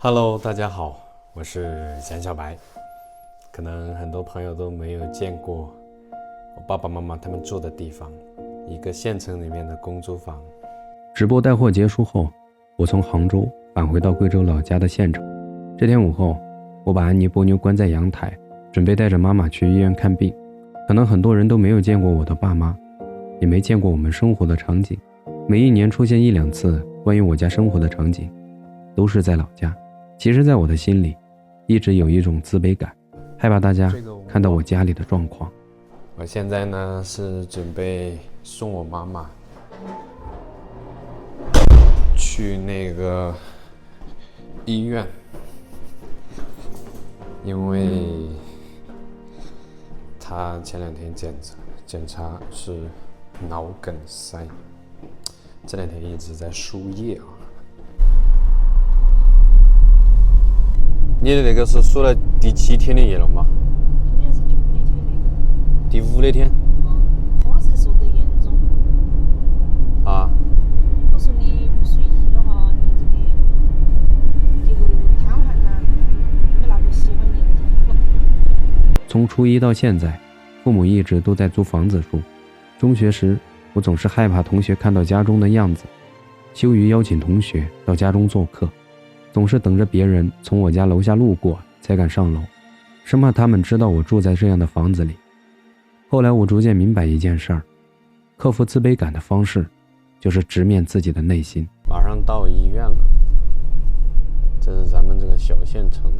Hello，大家好，我是蒋小白。可能很多朋友都没有见过我爸爸妈妈他们住的地方，一个县城里面的公租房。直播带货结束后，我从杭州返回到贵州老家的县城。这天午后，我把安妮波妞关在阳台，准备带着妈妈去医院看病。可能很多人都没有见过我的爸妈，也没见过我们生活的场景。每一年出现一两次关于我家生活的场景，都是在老家。其实在我的心里一直有一种自卑感，害怕大家看到我家里的状况。我现在呢是准备送我妈妈去那个医院，因为她前2天检查是脑梗塞，这2天一直在输液啊。你的那个是输了第7天的液了吗？今天是第5的天。第5的天。他是说得严重。啊。他说你不输液的话，你这个瘫痪啦，没那个喜欢你。从初一到现在，父母一直都在租房子住。中学时，我总是害怕同学看到家中的样子，羞于邀请同学到家中做客，总是等着别人从我家楼下路过才敢上楼，生怕他们知道我住在这样的房子里。后来我逐渐明白一件事儿，克服自卑感的方式就是直面自己的内心。马上到医院了，这是咱们这个小县城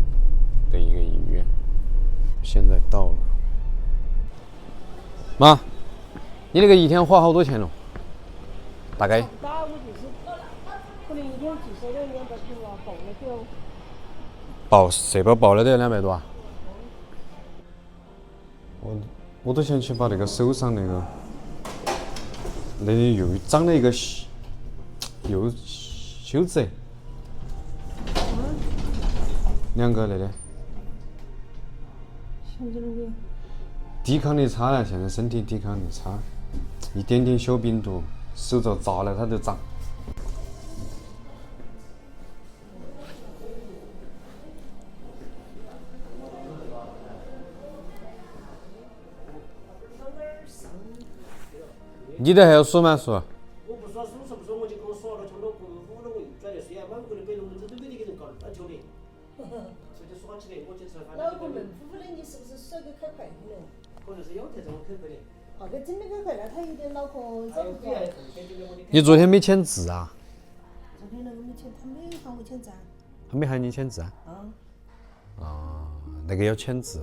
的一个医院，现在到了。妈，你那个一天花好多钱了？大概？打我就是可能一天至少要200多啊，报了都要。社保报了都要200多啊！我都想去把那个手上那里又长了一个又休止，2个那里。现在那个抵抗力差了，现在身体抵抗力差，一点点小病毒，手着扎了它就长。你的还要数吗？数？我不耍数是不是？我就跟我耍了，从那国5的我又转的，虽然满国的北龙门阵都没得给人搞打球的，这就耍起来，我就吃饭。老公嫩乎乎的，你是不是甩给开快的？可能是有这种口口的。那个真的开快，那他有点脑壳找不着。你昨天没签字啊？昨天那个没签，他没喊我签字啊。他没喊你签字啊？那个要签字。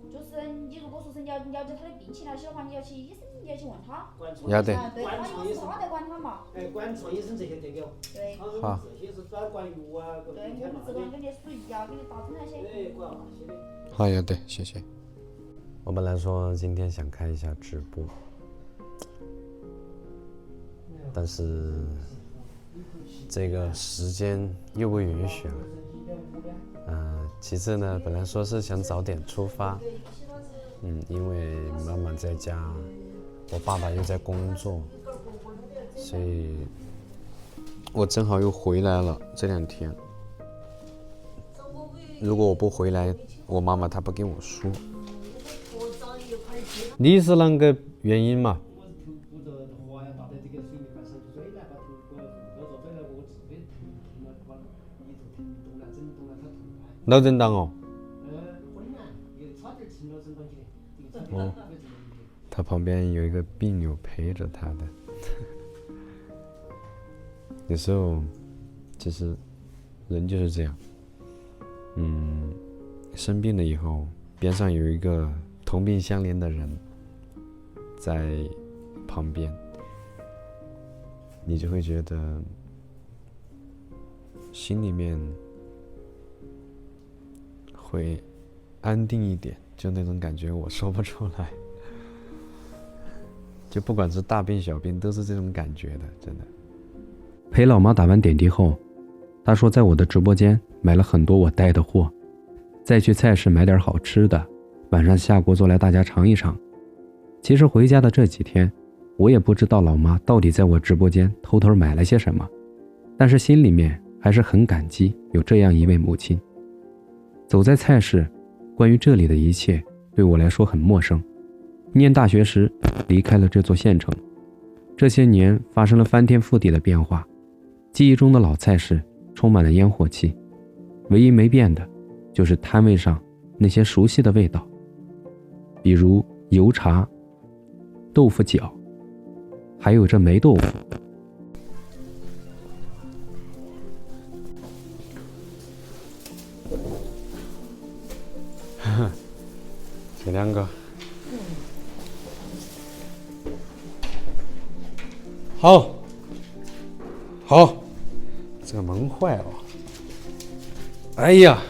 就是你如果说是了解他的病情那些的话，你要去医生，你要去问他。要得。对，他有是他在管他嘛。管创医生这些得给。对。好。这些是专管药啊，对，我们只管给你输液啊，给你打针那些。对，管那些的。好，要得，谢谢。我本来说今天想开一下直播，但是这个时间又不允许了。其次呢，本来说是想早点出发，因为妈妈在家，我爸爸又在工作，所以我正好又回来了这2天。如果我不回来，我妈妈她不跟我说。你是啷个原因嘛？脑震荡哦。他旁边有一个病友陪着他的。有时候，其实人就是这样。生病了以后，边上有一个同病相怜的人在旁边，你就会觉得心里面会安定一点，就那种感觉我说不出来，就不管是大病小病都是这种感觉的，真的。陪老妈打完点滴后，她说在我的直播间买了很多我带的货，再去菜市买点好吃的，晚上下锅做来大家尝一尝。其实回家的这几天，我也不知道老妈到底在我直播间偷偷买了些什么，但是心里面还是很感激有这样一位母亲。走在菜市，关于这里的一切对我来说很陌生。念大学时离开了这座县城，这些年发生了翻天覆地的变化，记忆中的老菜市充满了烟火气，唯一没变的就是摊位上那些熟悉的味道，比如油茶、豆腐饺，还有这霉豆腐。这2个。好，好，这个门坏了。哎呀，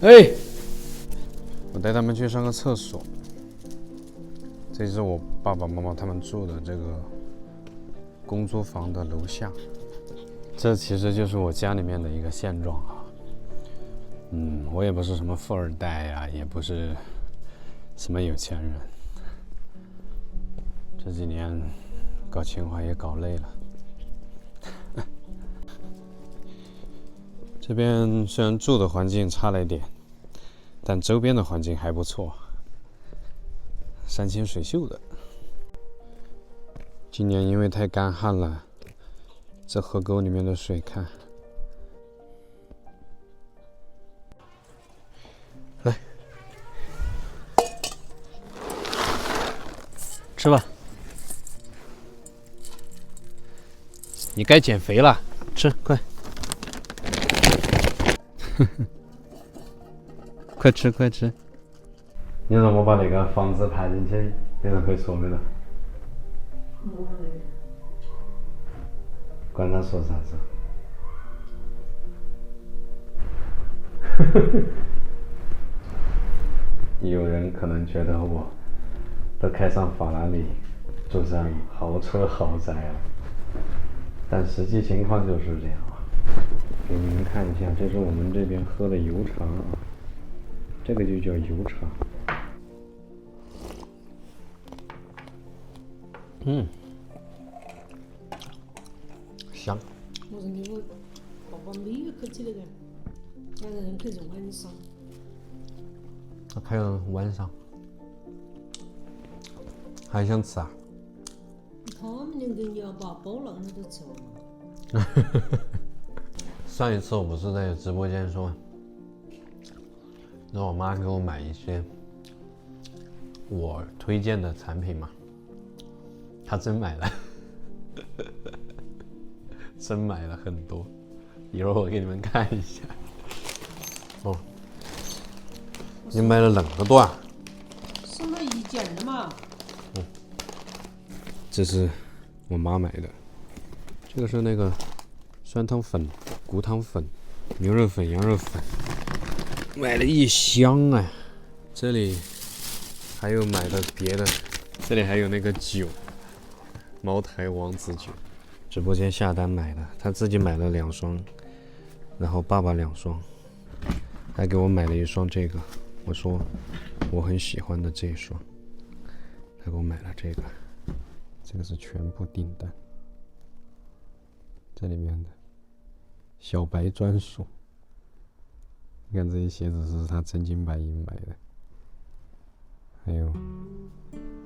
哎，我带他们去上个厕所。这是我爸爸妈妈他们住的这个工作房的楼下，这其实就是我家里面的一个现状啊。我也不是什么富二代呀，也不是什么有钱人。这几年搞情怀也搞累了。这边虽然住的环境差了一点，但周边的环境还不错，山清水秀的。今年因为太干旱了，这河沟里面的水看。来，吃吧。你该减肥了，吃，快。快吃，快吃。你怎么把那个房子拍进去？你是会说的了。管他说啥子。有人可能觉得我都开上法拉利，住上豪车豪宅了，但实际情况就是这样啊。给你们看一下，这是我们这边喝的油茶啊，这个就叫油茶。香。我认为我爸爸每月去起那个，两个人去是晚上。还有晚上，还想吃啊？他们2个你要把包囊都吃完了。上一次我不是在直播间说，让我妈给我买一些我推荐的产品嘛，她真买了，真买了很多，一会儿我给你们看一下。哦，你买了2个多啊？是买1件的嘛？这是我妈买的，这个是那个酸汤粉、骨汤粉、牛肉粉、羊肉粉，买了1箱哎。这里还有买的别的，这里还有那个酒，茅台王子酒，直播间下单买的，他自己买了2双，然后爸爸2双，还给我买了1双这个，我说我很喜欢的这一双，他给我买了这个。这个是全部订单，这里面的小白专属。你看这些鞋子是他真金白银买的，还有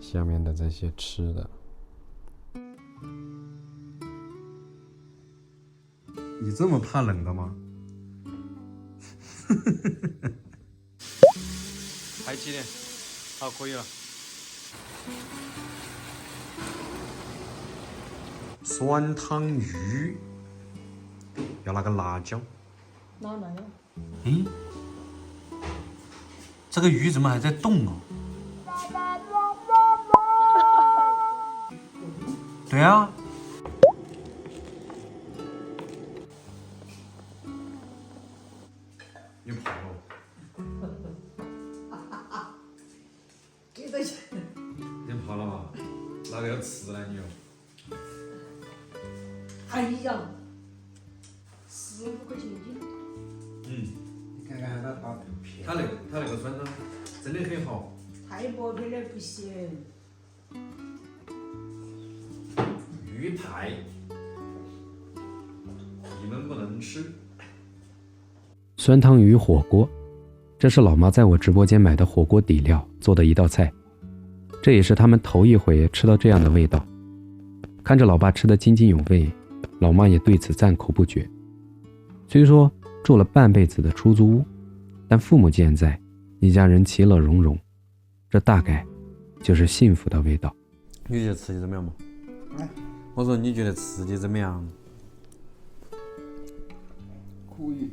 下面的这些吃的。你这么怕冷的吗？还几点？好，可以了。酸汤鱼，要那个辣椒。哪来呀？这个鱼怎么还在动啊？对啊。你跑了？你跑了吗？那个要吃了你哟。哎呀，15块钱一斤。你看看他打图片。他那个酸汤真的很好。太薄片的不行。鱼排。能吃。酸汤鱼火锅，这是老妈在我直播间买的火锅底料做的一道菜，这也是他们头一回吃到这样的味道。看着老爸吃得津津有味，老妈也对此赞口不绝。虽说住了半辈子的出租屋，但父母健在，一家人其乐融融，这大概就是幸福的味道。你觉得吃的怎么样嘛？我说你觉得吃的怎么样？可以。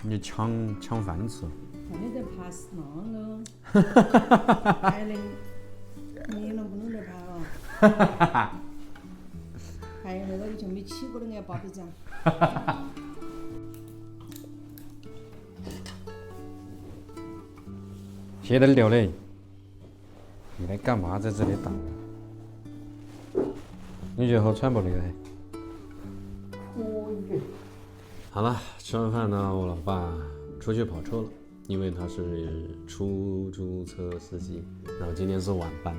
你抢饭吃？那你在怕死那个？还能，你能不能在怕了？还有那个就没起过的爱包的酱。歇得了嘞！你来干嘛在这里打？你觉得好喘不累嘞？好了，吃完饭呢，我老爸出去跑车了，因为他是出租车司机，然后今天是晚班。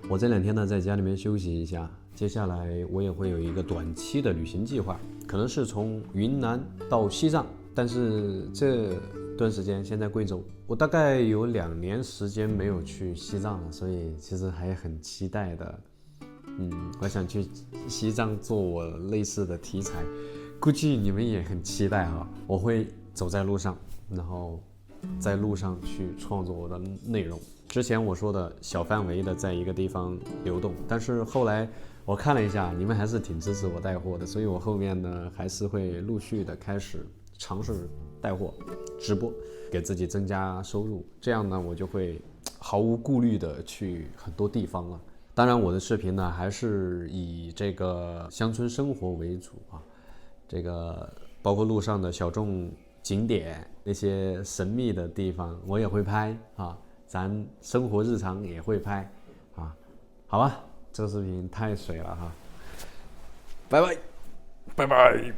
我这2天呢在家里面休息一下，接下来我也会有一个短期的旅行计划，可能是从云南到西藏，但是这段时间先在贵州。我大概有2年时间没有去西藏了，所以其实还很期待的。我想去西藏做我类似的题材，估计你们也很期待哈。我会走在路上，然后在路上去创作我的内容。之前我说的小范围的在一个地方流动，但是后来我看了一下，你们还是挺支持我带货的，所以我后面呢还是会陆续的开始尝试带货、直播，给自己增加收入。这样呢，我就会毫无顾虑的去很多地方了。当然，我的视频呢还是以这个乡村生活为主啊，这个包括路上的小众景点、那些神秘的地方，我也会拍啊。咱生活日常也会拍啊，好吧，这个视频太水了哈，拜拜，拜拜。